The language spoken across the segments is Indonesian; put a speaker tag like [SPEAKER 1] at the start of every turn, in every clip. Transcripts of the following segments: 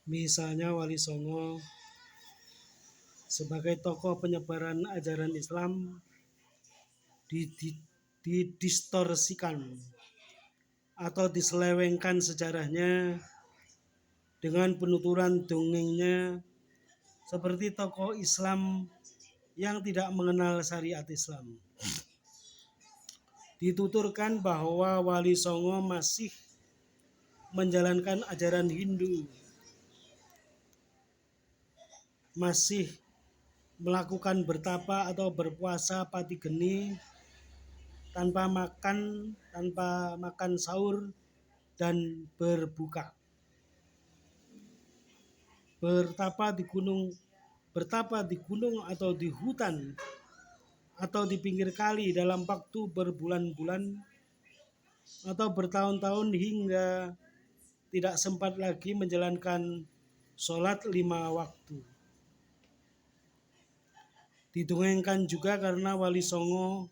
[SPEAKER 1] Misalnya Wali Songo sebagai tokoh penyebaran ajaran Islam didistorsikan atau diselewengkan sejarahnya dengan penuturan dongengnya seperti tokoh Islam yang tidak mengenal syariat Islam. Dituturkan bahwa Wali Songo masih menjalankan ajaran Hindu, masih melakukan bertapa atau berpuasa pati geni tanpa makan sahur dan berbuka. Bertapa di gunung atau di hutan atau di pinggir kali dalam waktu berbulan-bulan atau bertahun-tahun hingga tidak sempat lagi menjalankan sholat 5 waktu. Didongengkan juga karena Wali Songo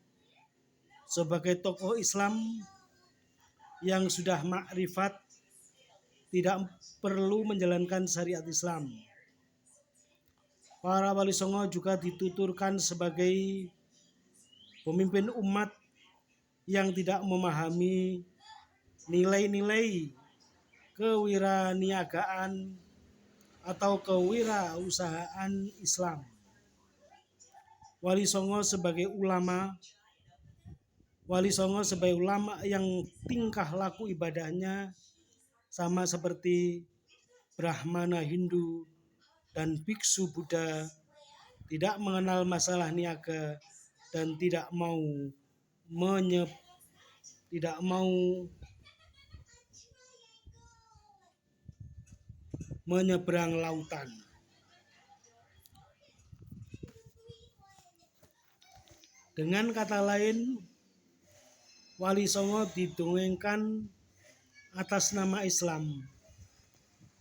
[SPEAKER 1] sebagai tokoh Islam yang sudah makrifat tidak perlu menjalankan syariat Islam. Para Wali Songo juga dituturkan sebagai pemimpin umat yang tidak memahami nilai-nilai kewiraniagaan atau kewirausahaan Islam. Wali Songo sebagai ulama yang tingkah laku ibadahnya sama seperti Brahmana Hindu dan biksu Buddha, tidak mengenal masalah niaga dan tidak mau menyeberang lautan. Dengan kata lain, Wali Songo didongengkan atas nama Islam,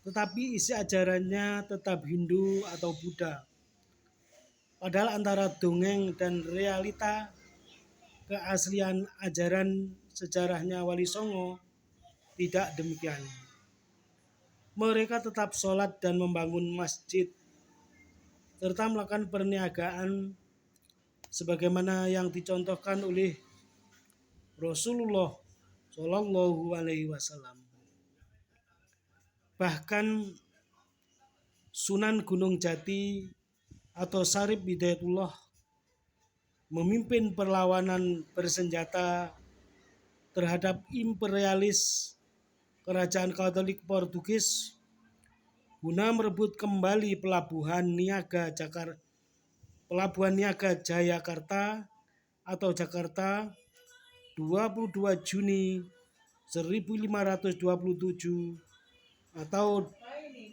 [SPEAKER 1] tetapi isi ajarannya tetap Hindu atau Buddha. Padahal antara dongeng dan realita keaslian ajaran sejarahnya Wali Songo tidak demikian. Mereka tetap sholat dan membangun masjid serta melakukan perniagaan sebagaimana yang dicontohkan oleh Rasulullah Shallallahu Alaihi Wasallam. Bahkan Sunan Gunung Jati atau Syarif Hidayatullah memimpin perlawanan bersenjata terhadap imperialis kerajaan Katolik Portugis guna merebut kembali Pelabuhan Niaga Jayakarta atau Jakarta 22 Juni 1527 atau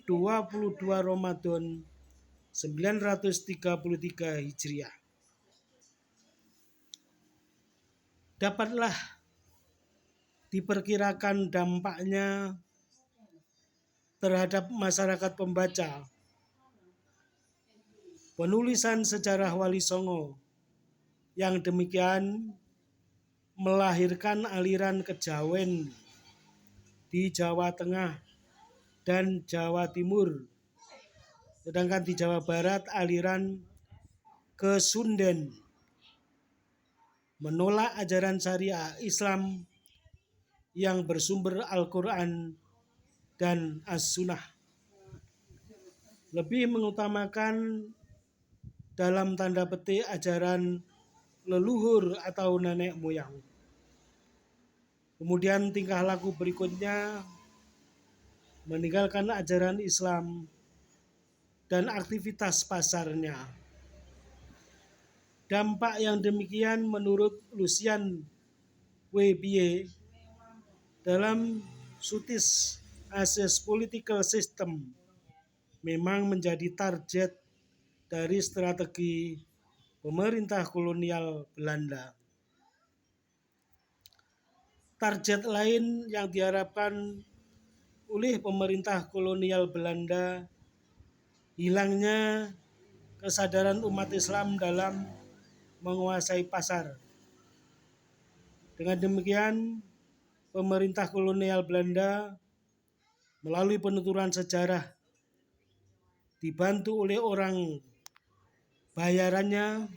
[SPEAKER 1] 22 Ramadan 933 Hijriah. Dapatlah diperkirakan dampaknya terhadap masyarakat pembaca penulisan sejarah Wali Songo yang demikian melahirkan aliran kejawen di Jawa Tengah dan Jawa Timur, sedangkan di Jawa Barat aliran Kesunden menolak ajaran syariah Islam yang bersumber Al-Quran dan As-Sunnah, lebih mengutamakan dalam tanda petik ajaran leluhur atau nenek moyang. Kemudian tingkah laku berikutnya meninggalkan ajaran Islam dan aktivitas pasarnya. Dampak yang demikian menurut Lucian Webier dalam Scottish as Political System memang menjadi target dari strategi pemerintah kolonial Belanda. Target lain yang diharapkan oleh pemerintah kolonial Belanda, hilangnya kesadaran umat Islam dalam menguasai pasar. Dengan demikian, pemerintah kolonial Belanda melalui penuturan sejarah dibantu oleh orang bayarannya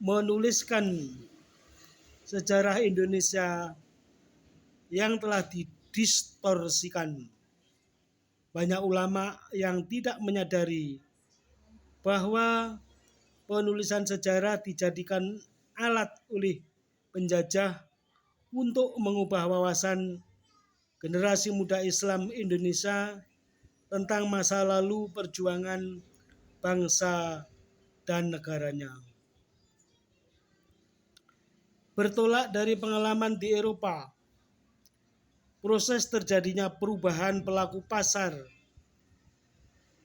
[SPEAKER 1] menuliskan sejarah Indonesia yang telah didistorsikan. Banyak ulama yang tidak menyadari bahwa penulisan sejarah dijadikan alat oleh penjajah untuk mengubah wawasan generasi muda Islam Indonesia tentang masa lalu perjuangan bangsa dan negaranya. Bertolak dari pengalaman di Eropa, proses terjadinya perubahan pelaku pasar.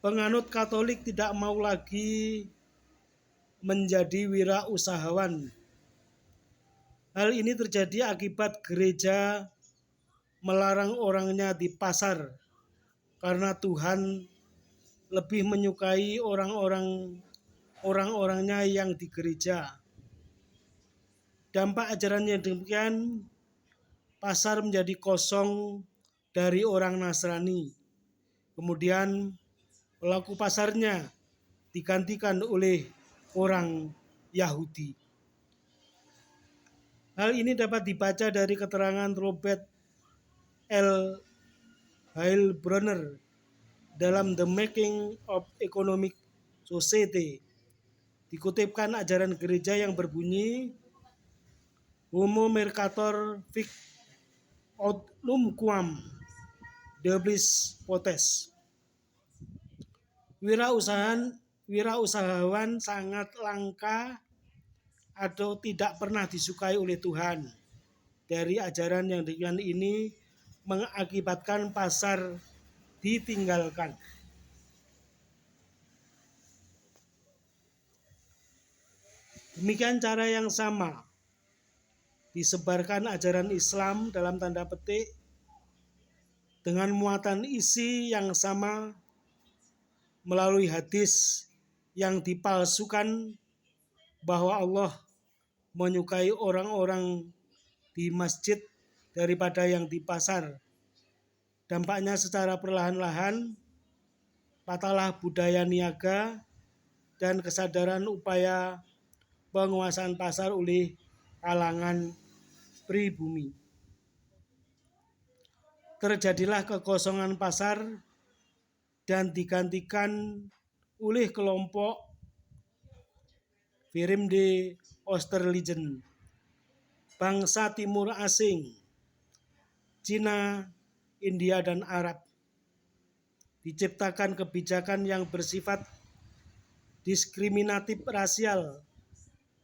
[SPEAKER 1] Penganut Katolik tidak mau lagi menjadi wirausahawan. Hal ini terjadi akibat gereja melarang orangnya di pasar karena Tuhan lebih menyukai orang-orangnya yang di gereja. Dampak ajaran yang demikian, pasar menjadi kosong dari orang Nasrani. Kemudian pelaku pasarnya digantikan oleh orang Yahudi. Hal ini dapat dibaca dari keterangan Robert L. Heilbronner dalam The Making of Economic Society. Dikutipkan ajaran gereja yang berbunyi, Homo mercator vic aut numquam debris potes. Wirausahawan sangat langka atau tidak pernah disukai oleh Tuhan. Dari ajaran yang demikian ini mengakibatkan pasar ditinggalkan. Demikian cara yang sama disebarkan ajaran Islam dalam tanda petik dengan muatan isi yang sama melalui hadis yang dipalsukan bahwa Allah menyukai orang-orang di masjid daripada yang di pasar. Dampaknya secara perlahan-lahan patahlah budaya niaga dan kesadaran upaya penguasaan pasar oleh kalangan pribumi. Terjadilah kekosongan pasar dan digantikan oleh kelompok Fremde Oosterlingen, bangsa timur asing, Cina, India, dan Arab. Diciptakan kebijakan yang bersifat diskriminatif rasial.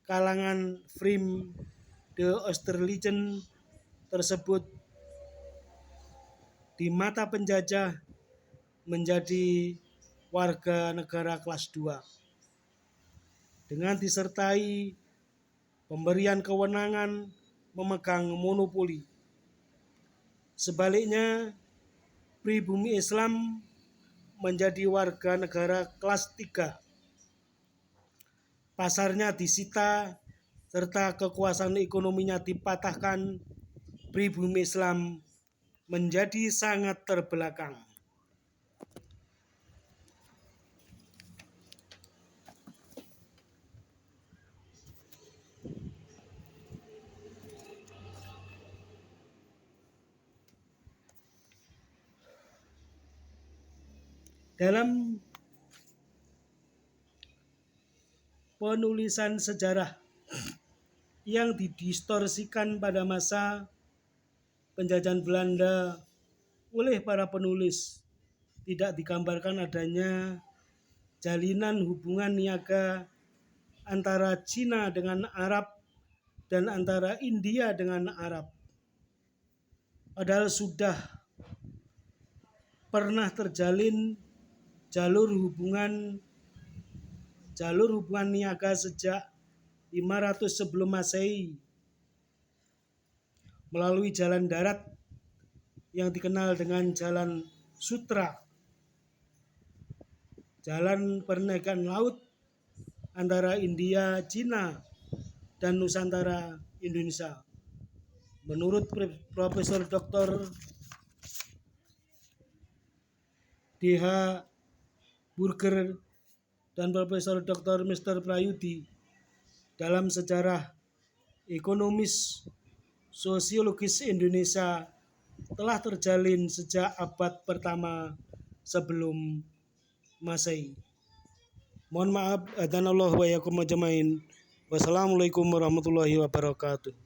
[SPEAKER 1] Kalangan Fremde Oosterlingen tersebut di mata penjajah menjadi warga negara kelas 2 dengan disertai pemberian kewenangan memegang monopoli. Sebaliknya, pribumi Islam menjadi warga negara kelas 3. Pasarnya disita serta kekuasaan ekonominya dipatahkan. Pribumi Islam menjadi sangat terbelakang. Dalam penulisan sejarah yang didistorsikan pada masa penjajahan Belanda oleh para penulis, tidak digambarkan adanya jalinan hubungan niaga antara Cina dengan Arab dan antara India dengan Arab. Padahal sudah pernah terjalin jalur hubungan niaga sejak 500 sebelum Masehi melalui jalan darat yang dikenal dengan Jalan Sutra, jalan perniagaan laut antara India, Cina, dan Nusantara Indonesia. Menurut Profesor Dr. D.H. Burger dan Profesor Dr. Mr. Prayudi dalam sejarah ekonomis sosiologis Indonesia telah terjalin sejak abad pertama sebelum Masehi. Mohon maaf, hadanallahu wa iyyakum ajmain. Wassalamualaikum warahmatullahi wabarakatuh.